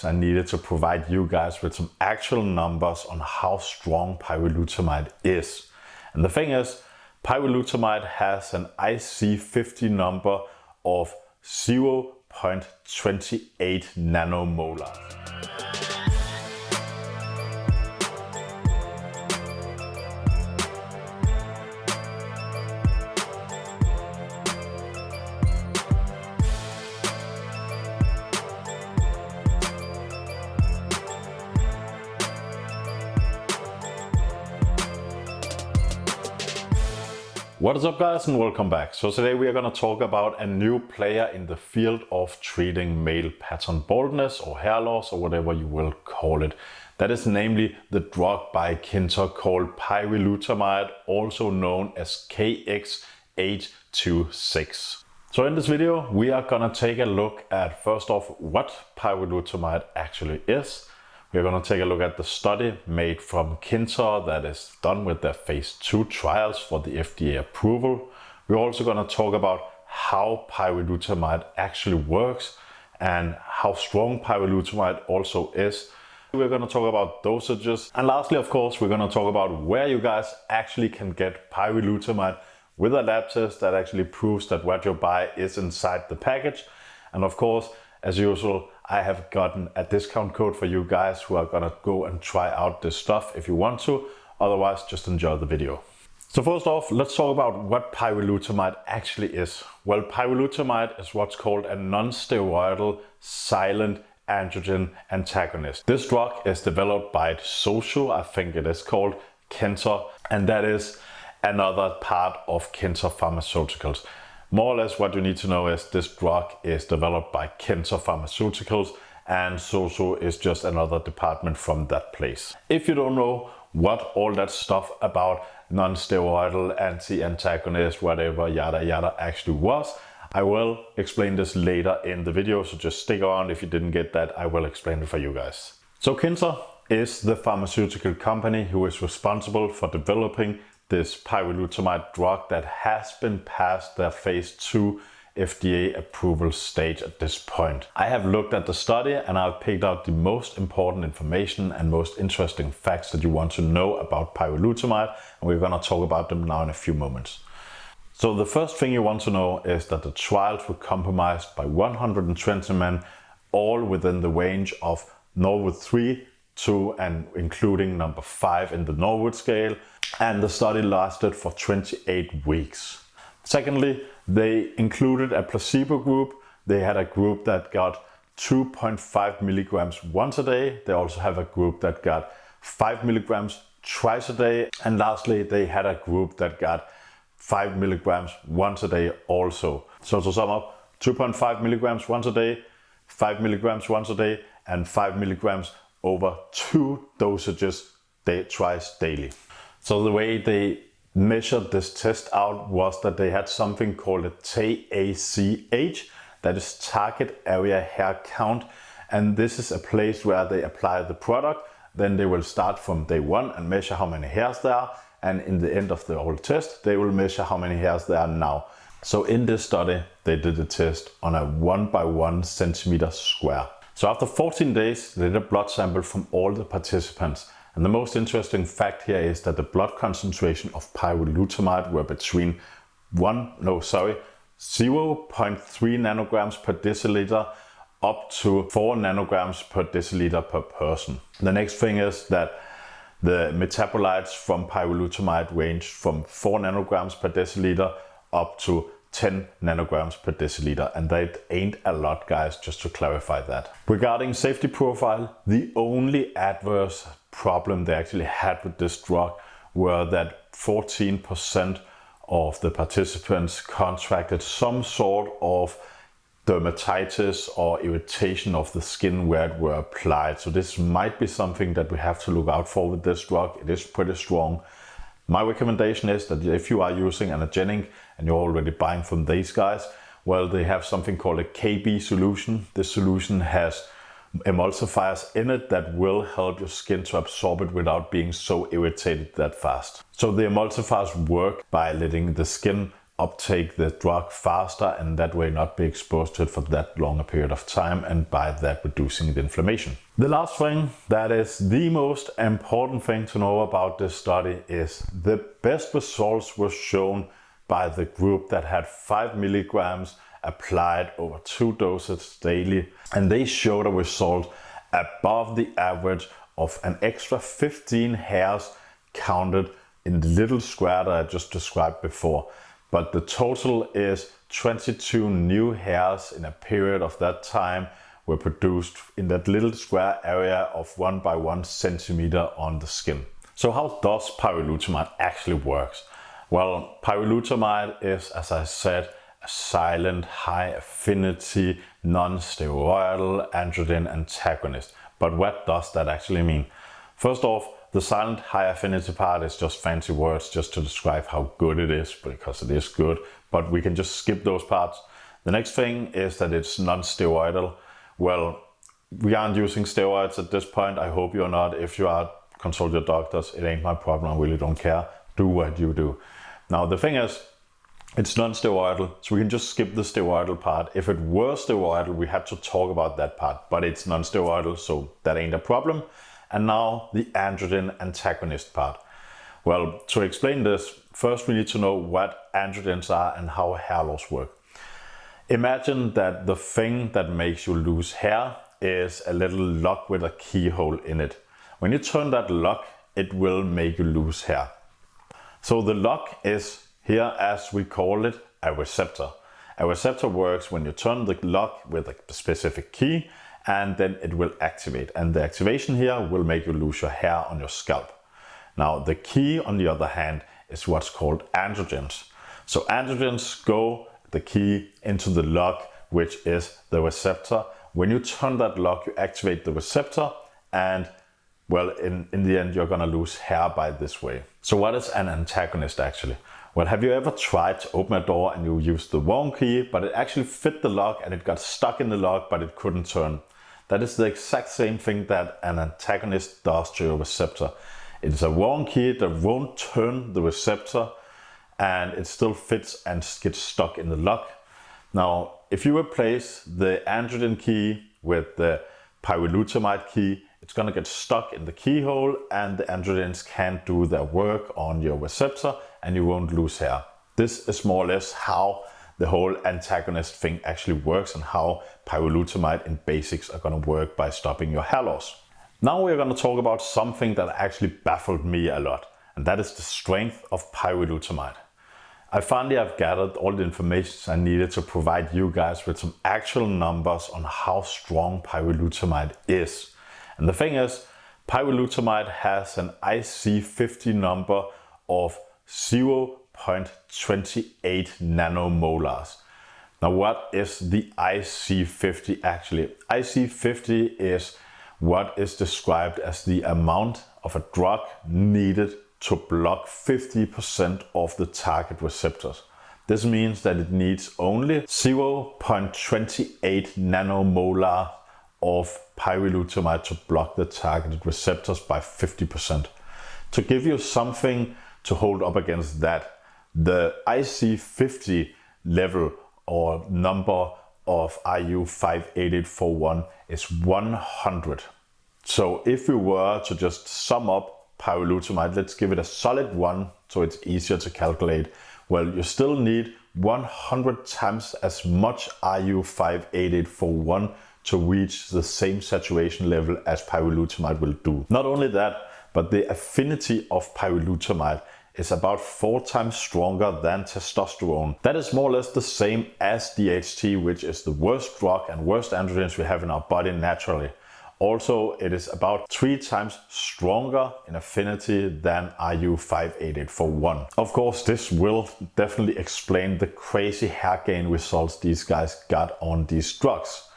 I needed to provide you guys with some actual numbers on how strong pyrilutamide is. And the thing is, pyrilutamide has an IC50 number of 0.28 nanomolar. What is up guys, and welcome back. So today we are going to talk about a new player in the field of treating male pattern baldness or hair loss or whatever you will call it. That is namely the drug by Kinter called pyrilutamide, also known as KX826. So in this video we are going to take a look at, first off, what pyrilutamide actually is. We're going to take a look at the study made from Kinter that is done with their phase 2 trials for the FDA approval. We're also going to talk about how pyrilutamide actually works and how strong pyrilutamide also is. We're going to talk about dosages. And lastly, of course, we're going to talk about where you guys actually can get pyrilutamide with a lab test that actually proves that what you buy is inside the package. And of course, as usual, I have gotten a discount code for you guys who are gonna go and try out this stuff if you want to. Otherwise, just enjoy the video. So first off, let's talk about what pyrilutamide actually is. Well, pyrilutamide is what's called a non-steroidal silent androgen antagonist. This drug is developed by Socio, I think it is called, Kinter, and that is another part of Kinter Pharmaceuticals. More or less what you need to know is this drug is developed by Kinter Pharmaceuticals and Socio is just another department from that place. If you don't know what all that stuff about non-steroidal anti-antagonist, whatever, yada yada actually was, I will explain this later in the video, so just stick around. If you didn't get that, I will explain it for you guys. So Kinter is the pharmaceutical company who is responsible for developing this pyrilutamide drug that has been past their phase 2 FDA approval stage at this point. I have looked at the study and I've picked out the most important information and most interesting facts that you want to know about pyrilutamide, and we're going to talk about them now in a few moments. So the first thing you want to know is that the trials were compromised by 120 men, all within the range of Norwood 3, 2 and including number 5 in the Norwood scale, and the study lasted for 28 weeks. Secondly, they included a placebo group. They had a group that got 2.5 milligrams once a day. They also have a group that got 5 milligrams twice a day. And lastly, they had a group that got 5 milligrams once a day also. So to sum up, 2.5 milligrams once a day, 5 milligrams once a day, and 5 milligrams over 2 dosages twice daily. So the way they measured this test out was that they had something called a TACH, that is target area hair count. And this is a place where they apply the product. Then they will start from day 1 and measure how many hairs there are. And in the end of the whole test, they will measure how many hairs there are now. So in this study, they did the test on a 1 by 1 centimeter square. So after 14 days, they did a blood sample from all the participants. And the most interesting fact here is that the blood concentration of pyrilutamide were between 0.3 nanograms per deciliter up to 4 nanograms per deciliter per person. The next thing is that the metabolites from pyrilutamide ranged from 4 nanograms per deciliter up to 10 nanograms per deciliter, and that ain't a lot, guys, just to clarify that. Regarding safety profile, the only adverse problem they actually had with this drug were that 14% of the participants contracted some sort of dermatitis or irritation of the skin where it were applied. So this might be something that we have to look out for with this drug. It is pretty strong. My recommendation is that if you are using Androgen and you're already buying from these guys, well, they have something called a KB solution. This solution has emulsifiers in it that will help your skin to absorb it without being so irritated that fast. So the emulsifiers work by letting the skin uptake the drug faster and that way not be exposed to it for that long a period of time, and by that reducing the inflammation. The last thing that is the most important thing to know about this study is the best results were shown by the group that had 5 milligrams applied over 2 doses daily, and they showed a result above the average of an extra 15 hairs counted in the little square that I just described before. But the total is 22 new hairs in a period of that time were produced in that little square area of 1 by 1 centimeter on the skin. So how does pyrilutamide actually works? Well, pyrilutamide is, as I said, a silent, high affinity, non-steroidal androgen antagonist. But what does that actually mean? First off, the silent high affinity part is just fancy words just to describe how good it is, because it is good, but we can just skip those parts. The next thing is that it's non-steroidal. Well, we aren't using steroids at this point. I hope you're not. If you are, consult your doctors. It ain't my problem. I really don't care. Do what you do. Now, the thing is, it's non-steroidal, so we can just skip the steroidal part. If it were steroidal, we had to talk about that part, but it's non-steroidal, so that ain't a problem. And now the androgen antagonist part. Well, to explain this, first we need to know what androgens are and how hair loss work. Imagine that the thing that makes you lose hair is a little lock with a keyhole in it. When you turn that lock, it will make you lose hair. So the lock is here, as we call it, a receptor. A receptor works when you turn the lock with a specific key, and then it will activate. And the activation here will make you lose your hair on your scalp. Now, the key, on the other hand, is what's called androgens. So androgens go the key into the lock, which is the receptor. When you turn that lock, you activate the receptor, and well, in the end, you're gonna lose hair by this way. So what is an antagonist actually? Well, have you ever tried to open a door and you used the wrong key, but it actually fit the lock and it got stuck in the lock, but it couldn't turn? That is the exact same thing that an antagonist does to your receptor. It's a wrong key that won't turn the receptor, and it still fits and gets stuck in the lock. Now, if you replace the androgen key with the pyrilutamide key, it's gonna get stuck in the keyhole and the androgens can't do their work on your receptor and you won't lose hair. This is more or less how the whole antagonist thing actually works and how pyrilutamide in basics are gonna work by stopping your hair loss. Now we're gonna talk about something that actually baffled me a lot, and that is the strength of pyrilutamide. I finally have gathered all the information I needed to provide you guys with some actual numbers on how strong pyrilutamide is. And the thing is, pyrilutamide has an IC50 number of 0.28 nanomolars. Now, what is the IC50 actually? IC50 is what is described as the amount of a drug needed to block 50% of the target receptors. This means that it needs only 0.28 nanomolar of pyrilutamide to block the targeted receptors by 50%. To give you something to hold up against that, the IC50 level or number of RU58841 is 100. So if we were to just sum up pyrilutamide, let's give it a solid 1 so it's easier to calculate. Well, you still need 100 times as much RU58841 to reach the same saturation level as pyrilutamide will do. Not only that, but the affinity of pyrilutamide is about 4 times stronger than testosterone. That is more or less the same as DHT, which is the worst drug and worst androgens we have in our body naturally. Also, it is about 3 times stronger in affinity than RU58841. Of course, this will definitely explain the crazy hair gain results these guys got on these drugs.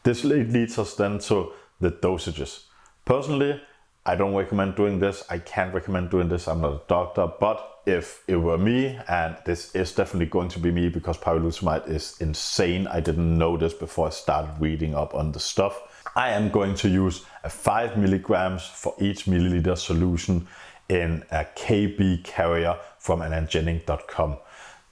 This leads us then to the dosages. Personally, I don't recommend doing this. I can't recommend doing this. I'm not a doctor, but if it were me, and this is definitely going to be me because pyrilutamide is insane. I didn't know this before I started reading up on the stuff. I am going to use a 5 milligrams for each milliliter solution in a KB carrier from anagenic.com.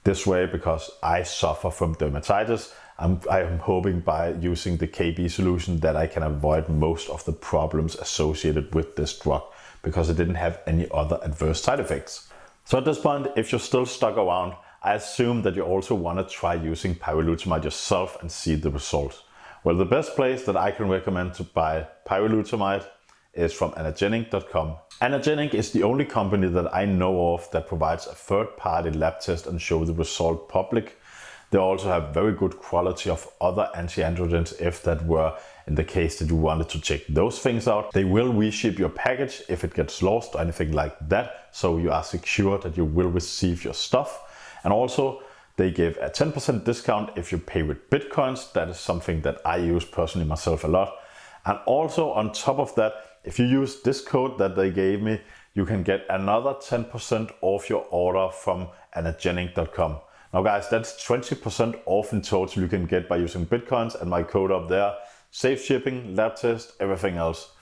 this way because I suffer from dermatitis. I'm hoping by using the KB solution that I can avoid most of the problems associated with this drug because it didn't have any other adverse side effects. So at this point, if you're still stuck around, I assume that you also want to try using Pyrilutamide yourself and see the results. Well, the best place that I can recommend to buy Pyrilutamide is from Androgen.com. Androgen is the only company that I know of that provides a third-party lab test and show the result public. They also have very good quality of other anti-androgens if that were in the case that you wanted to check those things out. They will reship your package if it gets lost or anything like that, so you are secure that you will receive your stuff. And also they give a 10% discount if you pay with Bitcoins. That is something that I use personally myself a lot. And also on top of that, if you use this code that they gave me, you can get another 10% off your order from Androgen.com. Now guys, that's 20% off in total you can get by using Bitcoins and my code up there. Safe shipping, lab test, everything else.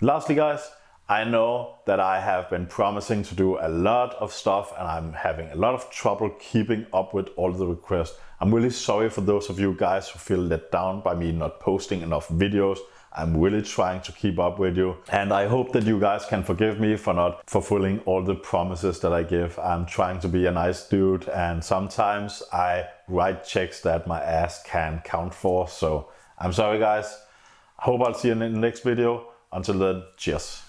Lastly guys, I know that I have been promising to do a lot of stuff and I'm having a lot of trouble keeping up with all the requests. I'm really sorry for those of you guys who feel let down by me not posting enough videos. I'm really trying to keep up with you, and I hope that you guys can forgive me for not fulfilling all the promises that I give. I'm trying to be a nice dude, and sometimes I write checks that my ass can't count for, so I'm sorry guys. I hope I'll see you in the next video. Until then, cheers.